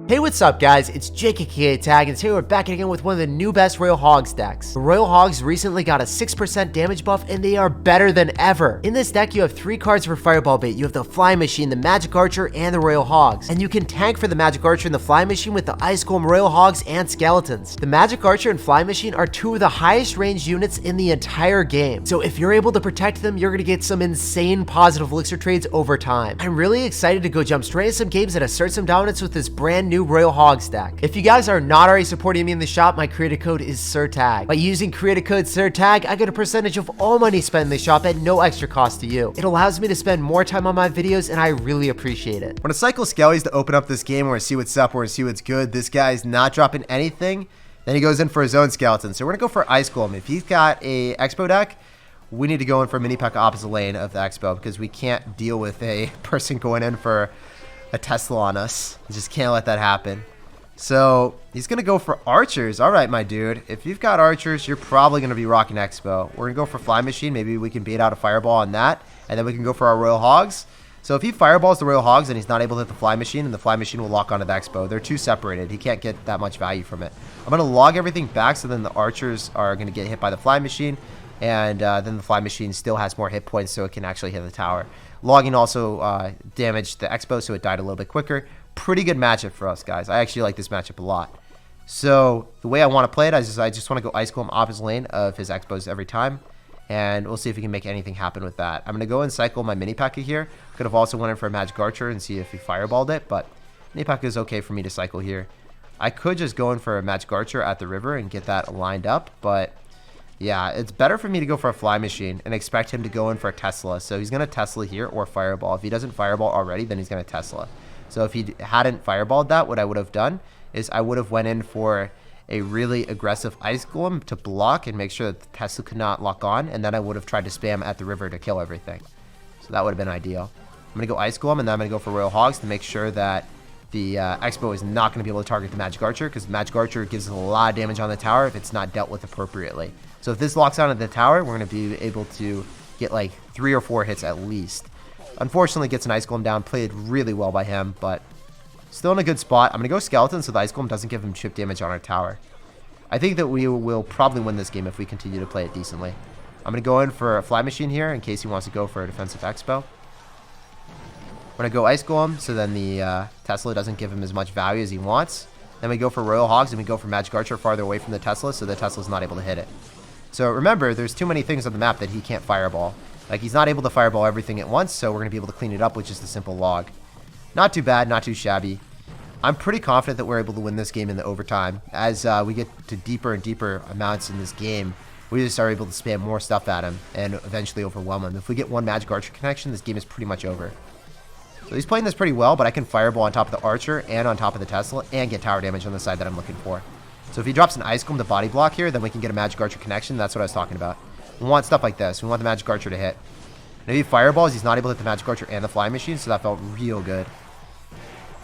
Hey, what's up guys, it's SirTagCR, and today we're back again with one of the new best Royal Hogs decks. The Royal Hogs recently got a 6% damage buff and they are better than ever. In this deck you have 3 cards for Fireball Bait. You have the Flying Machine, the Magic Archer, and the Royal Hogs. And you can tank for the Magic Archer and the Flying Machine with the Ice Golem, Royal Hogs, and Skeletons. The Magic Archer and Flying Machine are 2 of the highest range units in the entire game. So if you're able to protect them, you're gonna get some insane positive elixir trades over time. I'm really excited to go jump straight into some games and assert some dominance with this brand new Royal Hogs deck. If you guys are not already supporting me in the shop, my creator code is SirTag. By using creator code SirTag, I get a percentage of all money spent in the shop at no extra cost to you. It allows me to spend more time on my videos and I really appreciate it. When I cycle Skellies to open up this game where I see what's up, where I see what's good, this guy's not dropping anything. Then he goes in for his own skeleton. So we're gonna go for Ice Golem. If he's got a Expo deck, we need to go in for a mini pack opposite lane of the Expo because we can't deal with a person going in for a Tesla on us. We just can't let that happen. So he's gonna go for archers. All right, my dude. If you've got archers, you're probably gonna be rocking Expo. We're gonna go for Fly Machine. Maybe we can bait out a fireball on that, and then we can go for our Royal Hogs. So if he fireballs the Royal Hogs and he's not able to hit the Fly Machine, and the Fly Machine will lock onto the Expo. They're too separated. He can't get that much value from it. I'm gonna log everything back so then the archers are gonna get hit by the Fly Machine, and then the Fly Machine still has more hit points so it can actually hit the tower. Logging also damaged the Expo, so it died a little bit quicker. Pretty good matchup for us, guys. I actually like this matchup a lot. So the way I want to play it is I just want to go Ice Golem opposite lane of his Expos every time. And we'll see if we can make anything happen with that. I'm going to go and cycle my mini pack here. Could have also went in for a Magic Archer and see if he fireballed it, but mini pack is okay for me to cycle here. I could just go in for a Magic Archer at the river and get that lined up, but yeah, it's better for me to go for a Fly Machine and expect him to go in for a Tesla. So he's going to Tesla here or Fireball. If he doesn't Fireball already, then he's going to Tesla. So if he hadn't Fireballed that, what I would have done is I would have went in for a really aggressive Ice Golem to block and make sure that the Tesla could not lock on, and then I would have tried to spam at the river to kill everything. So that would have been ideal. I'm going to go Ice Golem, and then I'm going to go for Royal Hogs to make sure that the Expo is not going to be able to target the Magic Archer, because the Magic Archer gives a lot of damage on the tower if it's not dealt with appropriately. So if this locks onto the tower, we're going to be able to get like 3 or 4 hits at least. Unfortunately, gets an Ice Golem down. Played really well by him, but still in a good spot. I'm going to go Skeleton so the Ice Golem doesn't give him chip damage on our tower. I think that we will probably win this game if we continue to play it decently. I'm going to go in for a Fly Machine here in case he wants to go for a defensive Expo. I'm going to go Ice Golem so then the Tesla doesn't give him as much value as he wants. Then we go for Royal Hogs and we go for Magic Archer farther away from the Tesla so the Tesla's not able to hit it. So remember, there's too many things on the map that he can't Fireball. Like, he's not able to Fireball everything at once, so we're going to be able to clean it up with just a simple log. Not too bad, not too shabby. I'm pretty confident that we're able to win this game in the overtime. As we get to deeper and deeper amounts in this game, we just are able to spam more stuff at him and eventually overwhelm him. If we get one Magic Archer connection, this game is pretty much over. So he's playing this pretty well, but I can Fireball on top of the Archer and on top of the Tesla and get tower damage on the side that I'm looking for. So if he drops an Ice Golem to body block here, then we can get a Magic Archer connection. That's what I was talking about. We want stuff like this. We want the Magic Archer to hit. And if he fireballs, he's not able to hit the Magic Archer and the Fly Machine, so that felt real good.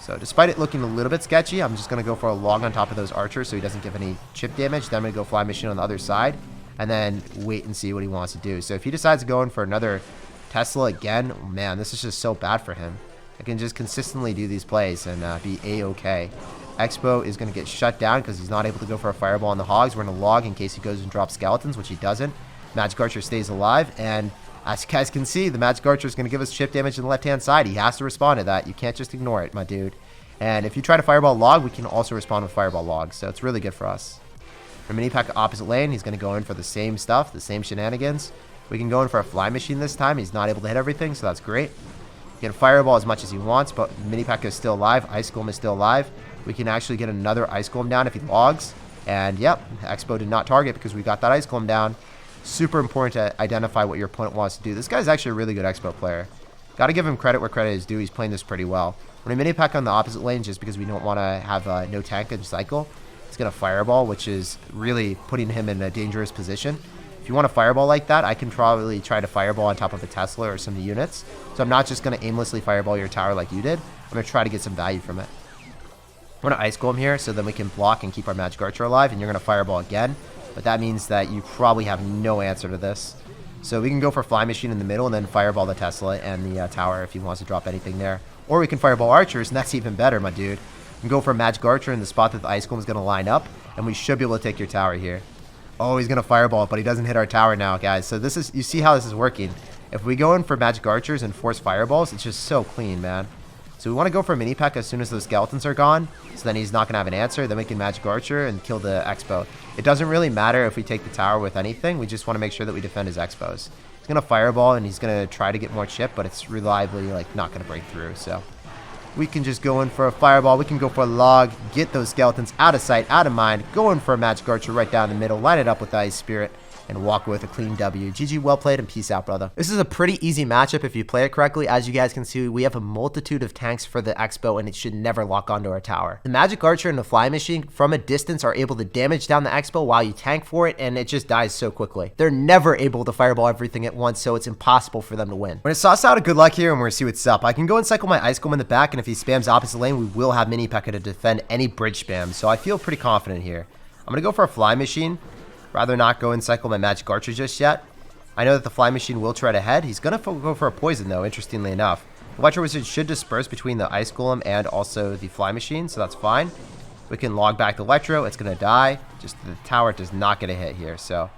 So despite it looking a little bit sketchy, I'm just going to go for a log on top of those Archers so he doesn't give any chip damage. Then I'm going to go Fly Machine on the other side and then wait and see what he wants to do. So if he decides to go in for another Tesla again, man, this is just so bad for him. I can just consistently do these plays and be A-okay. Expo is going to get shut down because he's not able to go for a Fireball on the Hogs. We're going to log in case he goes and drops Skeletons, which he doesn't. Magic Archer stays alive, and as you guys can see, the Magic Archer is going to give us chip damage on the left-hand side. He has to respond to that. You can't just ignore it, my dude. And if you try to Fireball log, we can also respond with Fireball log, so it's really good for us. For mini pack opposite lane, he's going to go in for the same stuff, the same shenanigans. We can go in for a Fly Machine this time. He's not able to hit everything, so that's great. He can Fireball as much as he wants, but mini pack is still alive. Ice Golem is still alive. We can actually get another Ice Golem down if he logs. And yep, Expo did not target because we got that Ice Golem down. Super important to identify what your opponent wants to do. This guy's actually a really good Expo player. Got to give him credit where credit is due. He's playing this pretty well. When I mini pack on the opposite lane, just because we don't want to have no tank and cycle, it's going to Fireball, which is really putting him in a dangerous position. If you want to Fireball like that, I can probably try to Fireball on top of a Tesla or some units. So I'm not just going to aimlessly Fireball your tower like you did. I'm going to try to get some value from it. We're going to Ice Golem here so then we can block and keep our Magic Archer alive, and you're going to Fireball again. But that means that you probably have no answer to this. So we can go for Fly Machine in the middle and then Fireball the Tesla and the tower if he wants to drop anything there. Or we can Fireball Archers, and that's even better, my dude. and go for a Magic Archer in the spot that the Ice Golem is going to line up, and we should be able to take your tower here. Oh, he's going to Fireball it, but he doesn't hit our tower now, guys. So this is, you see how this is working. If we go in for Magic Archers and force Fireballs, it's just so clean, man. So we want to go for a Mini P.E.K.K.A. as soon as those skeletons are gone, so then he's not going to have an answer. Then we can Magic Archer and kill the Expo. It doesn't really matter if we take the tower with anything. We just want to make sure that we defend his Expos. He's going to Fireball, and he's going to try to get more chip, but it's reliably like not going to break through. So we can just go in for a Fireball. We can go for a Log, get those skeletons out of sight, out of mind, go in for a Magic Archer right down the middle, line it up with the Ice Spirit, and walk with a clean W. GG, well played, and peace out, brother. This is a pretty easy matchup if you play it correctly. As you guys can see, we have a multitude of tanks for the Expo, and it should never lock onto our tower. The Magic Archer and the Fly Machine from a distance are able to damage down the Expo while you tank for it, and it just dies so quickly. They're never able to Fireball everything at once, so it's impossible for them to win. We're gonna sauce out a good luck here, and we're gonna see what's up. I can go and cycle my Ice Golem in the back, and if he spams opposite lane, we will have Mini P.E.K.K.A. to defend any bridge spam, so I feel pretty confident here. I'm gonna go for a Fly Machine. Rather not go and cycle my Magic Archer just yet. I know that the Fly Machine will tread ahead. He's going to go for a Poison, though, interestingly enough. The Electro Wizard should disperse between the Ice Golem and also the Fly Machine, so that's fine. We can log back the Electro. It's going to die. Just the tower does not get a hit here, so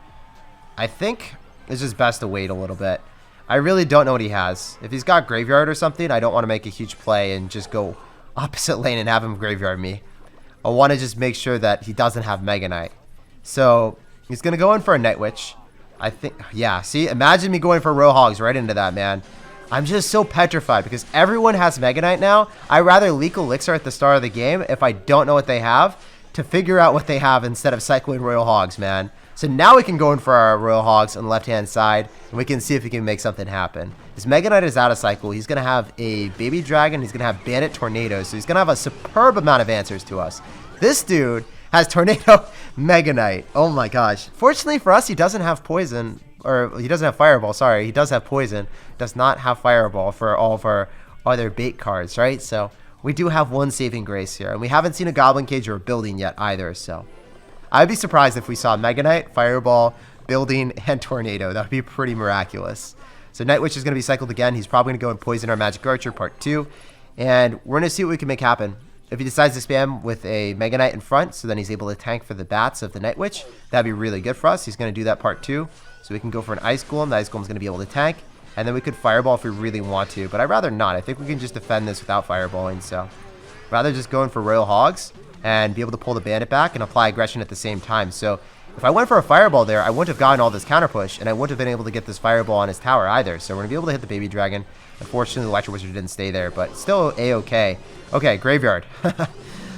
I think it's just best to wait a little bit. I really don't know what he has. If he's got Graveyard or something, I don't want to make a huge play and just go opposite lane and have him Graveyard me. I want to just make sure that he doesn't have Mega Knight. So he's going to go in for a Night Witch. I think, yeah, see, imagine me going for Royale Hogs right into that, man. I'm just so petrified because everyone has Mega Knight now. I'd rather leak Elixir at the start of the game if I don't know what they have to figure out what they have instead of cycling Royale Hogs, man. So now we can go in for our Royale Hogs on the left-hand side, and we can see if we can make something happen. His Mega Knight is out of cycle. He's going to have a Baby Dragon. He's going to have Bandit Tornado. So he's going to have a superb amount of answers to us. This dude has Tornado Mega Knight. Oh my gosh. Fortunately for us, he doesn't have Poison, or he doesn't have Fireball, sorry. He does have Poison. Does not have Fireball for all of our other bait cards, right? So we do have one saving grace here. And we haven't seen a Goblin Cage or a Building yet either, so I'd be surprised if we saw Mega Knight, Fireball, Building, and Tornado. That would be pretty miraculous. So Night Witch is going to be cycled again. He's probably going to go and poison our Magic Archer, part 2. And we're going to see what we can make happen. If he decides to spam with a Mega Knight in front, so then he's able to tank for the bats of the Night Witch, that'd be really good for us. He's going to do that part 2. So we can go for an Ice Golem. The Ice Golem's going to be able to tank. And then we could Fireball if we really want to. But I'd rather not. I think we can just defend this without Fireballing. So rather just go in for Royale Hogs and be able to pull the Bandit back and apply aggression at the same time. So if I went for a Fireball there, I wouldn't have gotten all this counter push, and I wouldn't have been able to get this Fireball on his tower either. So we're going to be able to hit the Baby Dragon. Unfortunately, the Electro Wizard didn't stay there, but still A-okay. Okay, Graveyard.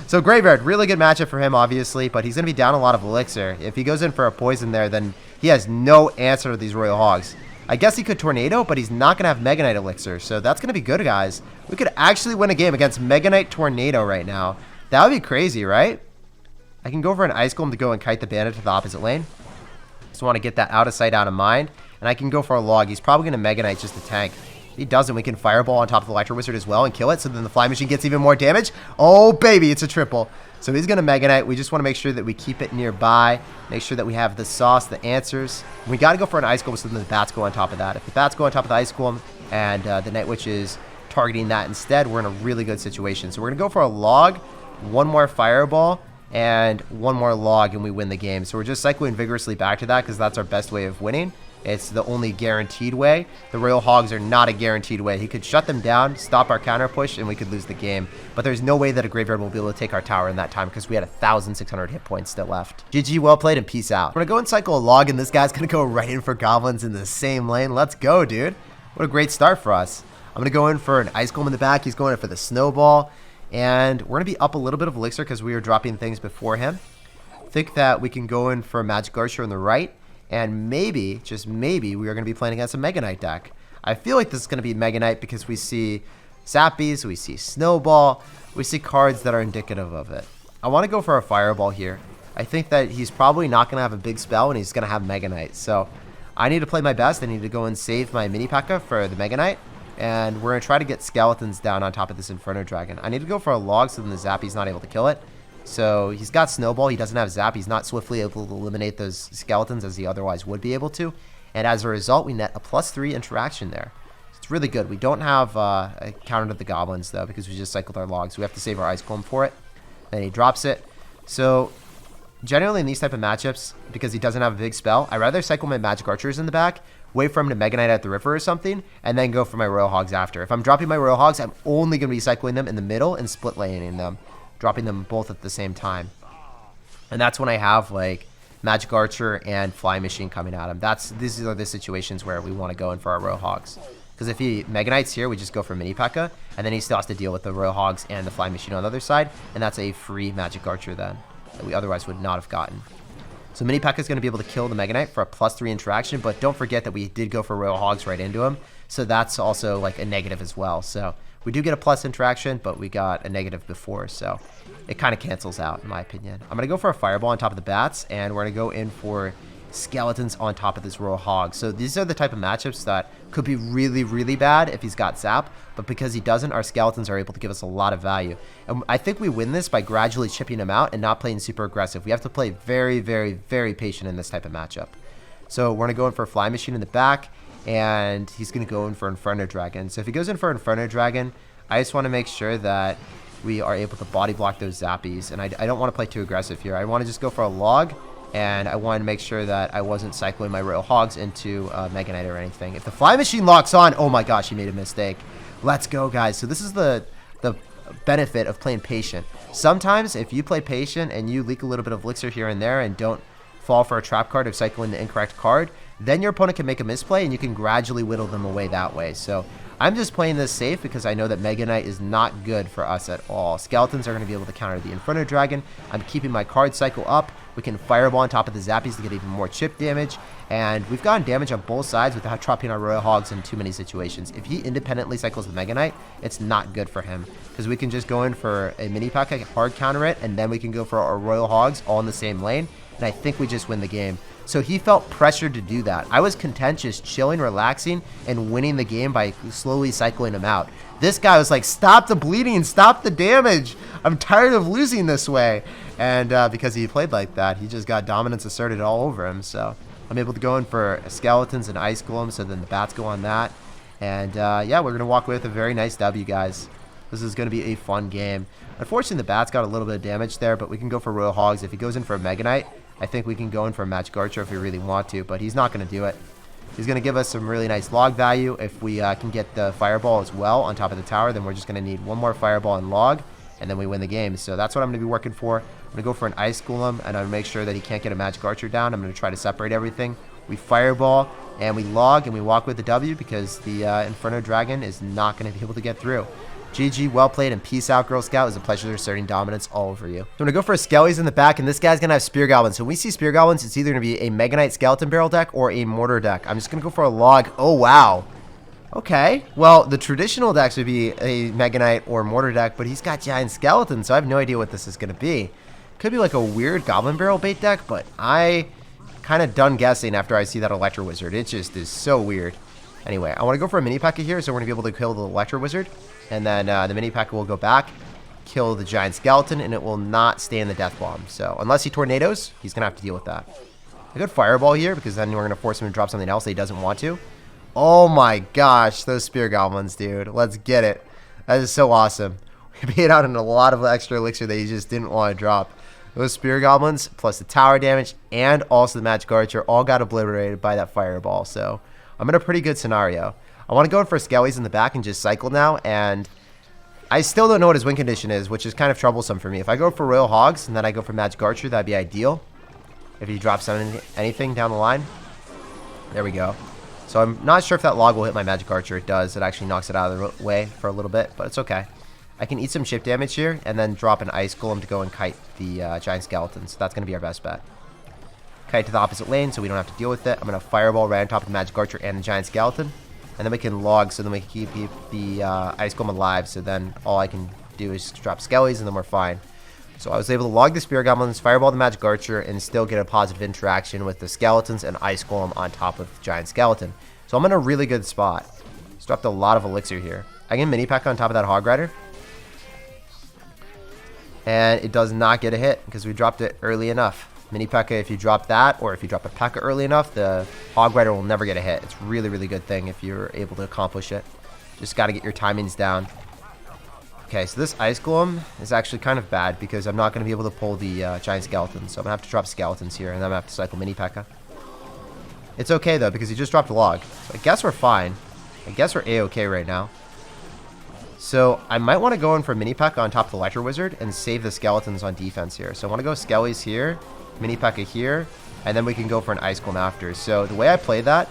So Graveyard, really good matchup for him, obviously, but he's going to be down a lot of Elixir. If he goes in for a Poison there, then he has no answer to these Royale Hogs. I guess he could Tornado, but he's not going to have Mega Knight Elixir, so that's going to be good, guys. We could actually win a game against Mega Knight Tornado right now. That would be crazy, right? I can go for an Ice Golem to go and kite the Bandit to the opposite lane. Just want to get that out of sight, out of mind. And I can go for a Log. He's probably going to Mega Knight just to tank. If he doesn't, we can Fireball on top of the Electro Wizard as well and kill it, so then the Fly Machine gets even more damage. Oh, baby, it's a triple. So he's going to Mega Knight. We just want to make sure that we keep it nearby, make sure that we have the sauce, the answers. We got to go for an Ice Golem so then the bats go on top of that. If the bats go on top of the Ice Golem and the Night Witch is targeting that instead, we're in a really good situation. So we're going to go for a Log, one more Fireball, and one more Log, and we win the game. So we're just cycling vigorously back to that because that's our best way of winning. It's the only guaranteed way. The Royale Hogs are not a guaranteed way. He could shut them down, stop our counter push, and we could lose the game. But there's no way that a Graveyard will be able to take our tower in that time because we had 1,600 hit points still left. GG, well played, and peace out. We're going to go and cycle a Log, and this guy's going to go right in for Goblins in the same lane. Let's go, dude. What a great start for us. I'm going to go in for an Ice Golem in the back. He's going in for the Snowball. And we're going to be up a little bit of Elixir because we were dropping things before him. I think that we can go in for a Magic Archer on the right. And maybe, just maybe, we are going to be playing against a Mega Knight deck. I feel like this is going to be Mega Knight because we see Zappies, we see Snowball, we see cards that are indicative of it. I want to go for a Fireball here. I think that he's probably not going to have a big spell and he's going to have Mega Knight. So I need to play my best. I need to go and save my Mini P.E.K.K.A. for the Mega Knight. And we're going to try to get skeletons down on top of this Inferno Dragon. I need to go for a Log so then the Zappy's not able to kill it. So he's got Snowball. He doesn't have Zap. He's not swiftly able to eliminate those skeletons as he otherwise would be able to. And as a result, we net a +3 interaction there. It's really good. We don't have a counter to the Goblins, though, because we just cycled our Logs. We have to save our Ice Golem for it. Then he drops it. So generally in these type of matchups, because he doesn't have a big spell, I'd rather cycle my Magic Archers in the back, wait for him to Mega Knight at the river or something, and then go for my Royal Hogs after. If I'm dropping my Royal Hogs, I'm only going to be cycling them in the middle and split laning them, dropping them both at the same time. And that's when I have like Magic Archer and Flying Machine coming at him. These are the situations where we want to go in for our Royal Hogs. Because if he Mega Knights here, we just go for Mini P.E.K.K.A. And then he still has to deal with the Royal Hogs and the Flying Machine on the other side. And that's a free Magic Archer then, that we otherwise would not have gotten. So Mini P.E.K.K.A. is going to be able to kill the Mega Knight for a +3 interaction. But don't forget that we did go for Royal Hogs right into him. So that's also like a negative as well. So we do get a plus interaction, but we got a negative before. So it kind of cancels out, in my opinion. I'm going to go for a Fireball on top of the Bats. And we're going to go in for Skeletons on top of this Royal Hog. So these are the type of matchups that could be really, really bad if he's got Zap, but because he doesn't, our Skeletons are able to give us a lot of value. And I think we win this by gradually chipping him out and not playing super aggressive. We have to play very, very, very patient in this type of matchup. So we're going to go in for a Fly Machine in the back, and he's going to go in for Inferno Dragon. So if he goes in for Inferno Dragon, I just want to make sure that we are able to body block those Zappies, and I don't want to play too aggressive here. I want to just go for a log, and I wanted to make sure that I wasn't cycling my Royal Hogs into Mega Knight or anything. If the Fly Machine locks on, oh my gosh, he made a mistake. Let's go, guys. So this is the benefit of playing patient. Sometimes if you play patient and you leak a little bit of elixir here and there and don't fall for a trap card or cycling the incorrect card, then your opponent can make a misplay and you can gradually whittle them away that way. So I'm just playing this safe because I know that Mega Knight is not good for us at all. Skeletons are going to be able to counter the Inferno Dragon. I'm keeping my card cycle up. We can Fireball on top of the Zappies to get even more chip damage. And we've gotten damage on both sides without dropping our Royal Hogs in too many situations. If he independently cycles the Mega Knight, it's not good for him. Because we can just go in for a Mini P.E.K.K.A. hard counter it, and then we can go for our Royal Hogs all in the same lane. And I think we just win the game. So he felt pressured to do that. I was content just chilling, relaxing, and winning the game by slowly cycling him out. This guy was like, stop the bleeding, stop the damage. I'm tired of losing this way. And because he played like that, he just got dominance asserted all over him. So I'm able to go in for Skeletons and Ice Golem, so then the Bats go on that. And yeah, we're going to walk away with a very nice W, guys. This is going to be a fun game. Unfortunately, the Bats got a little bit of damage there, but we can go for Royal Hogs. If he goes in for a Mega Knight, I think we can go in for a Magic Archer if we really want to, but he's not going to do it. He's going to give us some really nice log value. If we can get the Fireball as well on top of the tower, then we're just going to need one more Fireball and log, and then we win the game. So that's what I'm going to be working for. I'm going to go for an Ice Golem, and I'm going to make sure that he can't get a Magic Archer down. I'm going to try to separate everything. We Fireball, and we log, and we walk with the W because the Inferno Dragon is not going to be able to get through. GG, well played, and peace out, Girl Scout. It was a pleasure asserting dominance all over you. So I'm going to go for a Skellies in the back, and this guy's going to have Spear Goblins. So when we see Spear Goblins, it's either going to be a Mega Knight Skeleton Barrel deck or a Mortar deck. I'm just going to go for a log. Oh, wow. Okay. Well, the traditional decks would be a Mega Knight or Mortar deck, but he's got Giant Skeletons, so I have no idea what this is going to be. Could be like a weird Goblin Barrel bait deck, but I kind of done guessing after I see that Electro Wizard. It just is so weird. Anyway, I want to go for a Mini P.E.K.K.A. here, so we're going to be able to kill the Electro Wizard. And then the Mini P.E.K.K.A. will go back, kill the Giant Skeleton, and it will not stay in the Death Bomb. So unless he Tornadoes, he's going to have to deal with that. A good Fireball here, because then we're going to force him to drop something else that he doesn't want to. Oh my gosh, those Spear Goblins, dude. Let's get it. That is so awesome. We paid out in a lot of extra elixir that he just didn't want to drop. Those Spear Goblins, plus the tower damage, and also the Magic Archer, all got obliterated by that Fireball. So I'm in a pretty good scenario. I want to go in for Skellies in the back and just cycle now, and I still don't know what his win condition is, which is kind of troublesome for me. If I go for Royal Hogs and then I go for Magic Archer, that'd be ideal. If he drops anything down the line. There we go. So I'm not sure if that log will hit my Magic Archer. It does. It actually knocks it out of the way for a little bit, but it's okay. I can eat some chip damage here and then drop an Ice Golem to go and kite the Giant Skeleton. So that's going to be our best bet. Kite to the opposite lane so we don't have to deal with it. I'm going to Fireball right on top of the Magic Archer and the Giant Skeleton. And then we can log, so then we can keep the Ice Golem alive. So then all I can do is drop Skellies, and then we're fine. So I was able to log the Spear Goblins, Fireball the Magic Archer, and still get a positive interaction with the Skeletons and Ice Golem on top of the Giant Skeleton. So I'm in a really good spot. Just dropped a lot of elixir here. I can Mini P.E.K.K.A. on top of that Hog Rider. And it does not get a hit because we dropped it early enough. Mini P.E.K.K.A. if you drop that, or if you drop a P.E.K.K.A. early enough, the Hog Rider will never get a hit. It's really, really good thing if you're able to accomplish it. Just got to get your timings down. Okay, so this Ice Golem is actually kind of bad because I'm not going to be able to pull the Giant Skeleton. So I'm going to have to drop Skeletons here, and then I'm going to have to cycle Mini P.E.K.K.A. It's okay, though, because he just dropped a log. So I guess we're fine. I guess we're A-okay right now. So I might want to go in for Mini P.E.K.K.A. on top of the Electro Wizard and save the Skeletons on defense here. So I want to go Skellies here, Mini P.E.K.K.A. here, and then we can go for an Ice Golem after. So the way I played that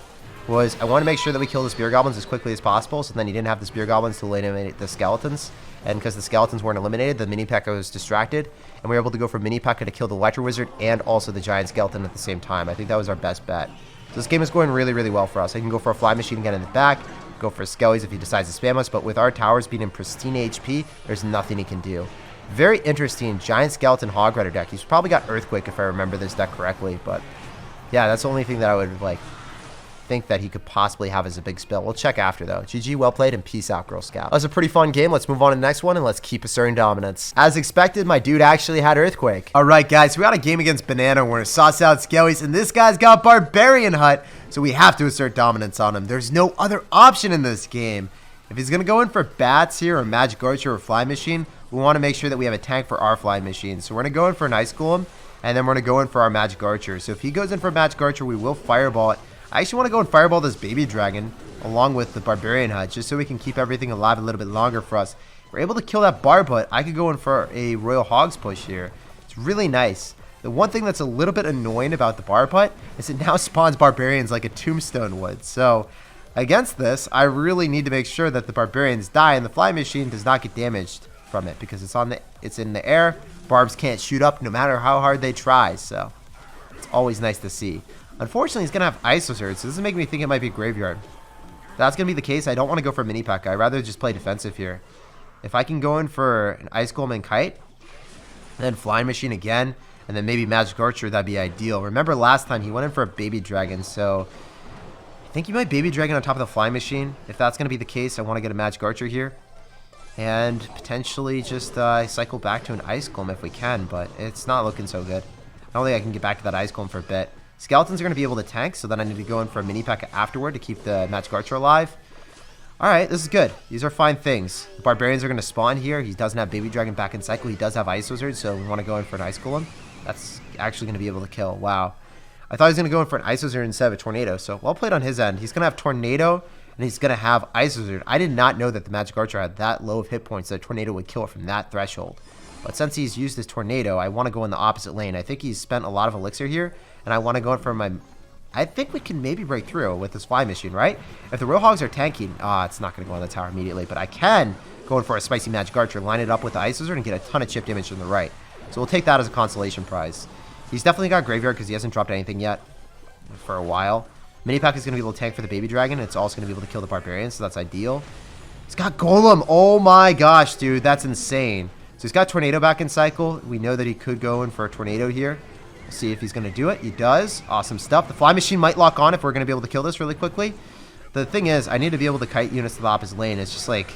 was I want to make sure that we kill the Spear Goblins as quickly as possible, so then he didn't have the Spear Goblins to eliminate the Skeletons. And because the Skeletons weren't eliminated, the Mini P.E.K.K.A. was distracted, and we were able to go for Mini P.E.K.K.A. to kill the Electro Wizard and also the Giant Skeleton at the same time. I think that was our best bet. So this game is going really, really well for us. I can go for a Fly Machine again in the back, go for Skellies if he decides to spam us, but with our towers being in pristine HP, there's nothing he can do. Very interesting Giant Skeleton Hog Rider deck. He's probably got Earthquake if I remember this deck correctly, but yeah, that's the only thing that I would think that he could possibly have as a big spill. We'll check after though. GG, well played, and peace out, Girl Scout. That was a pretty fun game. Let's move on to the next one and let's keep asserting dominance. As expected, my dude actually had Earthquake. All right, guys, we got a game against Banana. We're gonna sauce out Skellies, and this guy's got Barbarian Hut, so we have to assert dominance on him. There's no other option in this game. If he's gonna go in for Bats here or Magic Archer or Fly Machine, we want to make sure that we have a tank for our Fly Machine. So we're gonna go in for an Ice Golem, and then we're gonna go in for our Magic Archer. So if he goes in for Magic Archer, we will Fireball it. I actually want to go and Fireball this Baby Dragon along with the Barbarian Hut just so we can keep everything alive a little bit longer for us. We're able to kill that Barb Hut. I could go in for a Royal Hogs push here. It's really nice. The one thing that's a little bit annoying about the Barb Hut is it now spawns Barbarians like a Tombstone would. So against this, I really need to make sure that the Barbarians die and the Fly Machine does not get damaged from it because it's in the air. Barbs can't shoot up no matter how hard they try. So it's always nice to see. Unfortunately, he's going to have Ice Wizard, so this is making me think it might be Graveyard. If that's going to be the case, I don't want to go for Mini P.E.K.K.A. I'd rather just play defensive here. If I can go in for an Ice Golem and Kite, and then Flying Machine again, and then maybe Magic Archer, that'd be ideal. Remember last time, he went in for a Baby Dragon, so I think he might Baby Dragon on top of the Flying Machine. If that's going to be the case, I want to get a Magic Archer here. And potentially just cycle back to an Ice Golem if we can, but it's not looking so good. I don't think I can get back to that Ice Golem for a bit. Skeletons are going to be able to tank, so then I need to go in for a Mini P.E.K.K.A. afterward to keep the Magic Archer alive. Alright, this is good. These are fine things. The Barbarians are going to spawn here. He doesn't have Baby Dragon back in cycle. He does have Ice Wizard, so we want to go in for an Ice Golem. That's actually going to be able to kill. Wow. I thought he was going to go in for an Ice Wizard instead of a Tornado, so well played on his end. He's going to have Tornado, and he's going to have Ice Wizard. I did not know that the Magic Archer had that low of hit points that a Tornado would kill it from that threshold. But since he's used his Tornado, I want to go in the opposite lane. I think he's spent a lot of Elixir here, and I want to go in for my... I think we can maybe break through with this Fly Machine, right? If the Royal Hogs are tanking, it's not going to go on the tower immediately, but I can go in for a Spicy Magic Archer, line it up with the Ice Wizard, and get a ton of chip damage from the right. So we'll take that as a consolation prize. He's definitely got Graveyard because he hasn't dropped anything yet for a while. Mini P.E.K.K.A. is going to be able to tank for the Baby Dragon. It's also going to be able to kill the Barbarians, so that's ideal. He's got Golem. Oh my gosh, dude. That's insane. So he's got Tornado back in cycle. We know that he could go in for a Tornado here. We'll see if he's going to do it. He does. Awesome stuff. The Fly Machine might lock on if we're going to be able to kill this really quickly. The thing is, I need to be able to kite units to the opposite lane. It's just like,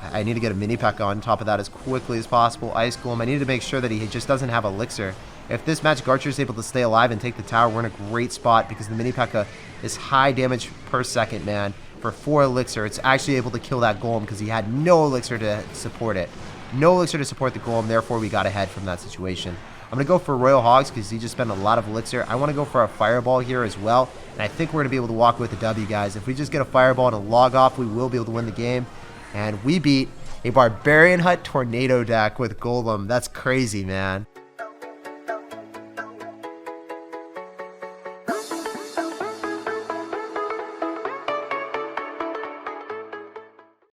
I need to get a Mini P.E.K.K.A. on top of that as quickly as possible. Ice Golem. I need to make sure that he just doesn't have Elixir. If this Magic Archer is able to stay alive and take the tower, we're in a great spot because the Mini P.E.K.K.A. is high damage per second, man. For 4 Elixir, it's actually able to kill that Golem because he had no Elixir to support it. No Elixir to support the Golem, therefore we got ahead from that situation. I'm going to go for Royal Hogs because he just spent a lot of Elixir. I want to go for a Fireball here as well, and I think we're going to be able to walk with the W, guys. If we just get a Fireball and a log off, we will be able to win the game. And we beat a Barbarian Hut Tornado deck with Golem. That's crazy, man.